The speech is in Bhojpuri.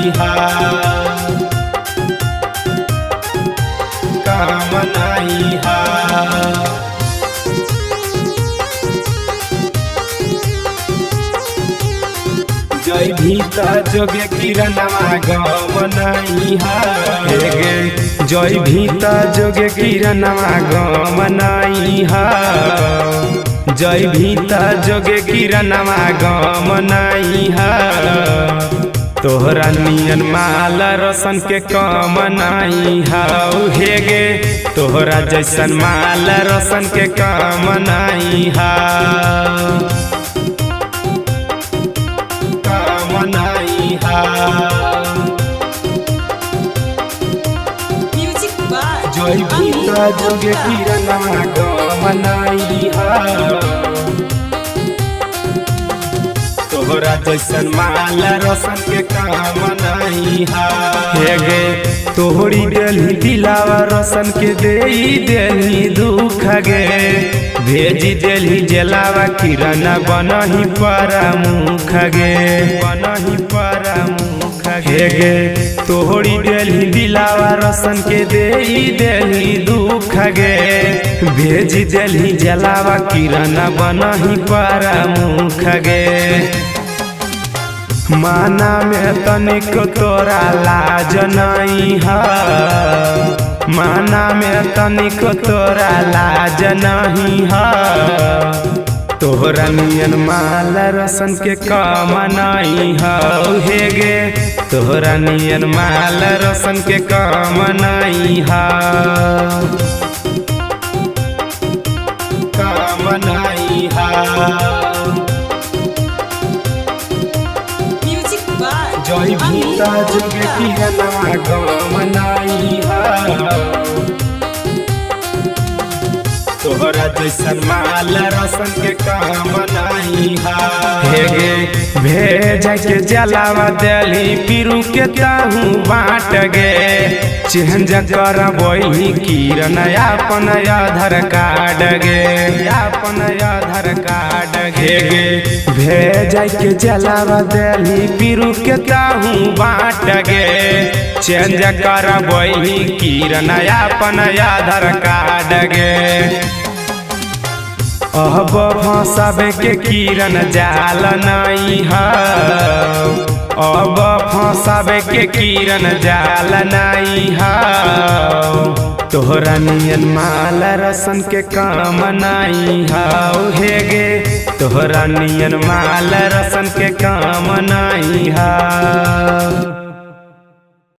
नाई हा, काम नाई हा। जय भीता जोगे किरणवा गम नाई हा, जय भीता जोगे किरणवा गम नाई हा, जय भीता जोगे किरणवा गम नाई हा। तोहरा नियन माल रसन के कम नाई हाउ हे गे, तोहरा जैसन माल रसन के कम नाई हा, कम नाई हा। जय भीता जोगे किरणवा गम नाई हा, तोहरा जैसन माल रसन के काम नाई हा। हे गे तोहरी देली दिलावा रसन के देई देली दुख गे, भेजी देली जलावा किरण बनही परमुख गे, बनही परमुख हे गे तोहरी देली दिलावा रसन के देई देली दुख गे, भेजी देली जलावा किरण बनही परमुख गे। माना में तनिक तोरा लाज नहीं हा, माना में तनिक तोरा लाज नहीं हा। तोहरा नियन माल रसन के काम नहीं हाउ हे गे, तोहरा नियन माल रसन के काम नहीं हा, काम नहीं हा। जय भीता जोगे किरणवा गम नाई हा, तोहरा जैसन माल रसन के काम नाई हा। हे गे भेज के जलावा देली पीरू के ताहू बाट गे, चेंज कर वही किरण अपन आधार कार्ड गे, अपन आधार कार्ड गे। भेज के जलावा देली पीरू के ताहू बाट गे, चेंज कर वही किरण अपन आधार कार्ड गे। अब फंसाबे के किरण जाल नहीं हा, अब फंसाबे के किरण जाल नहीं हा। तोहरा नियन माल रसन के काम नहीं हाउ हे गे, तोहरा नियन माल रसन के काम नहीं हा।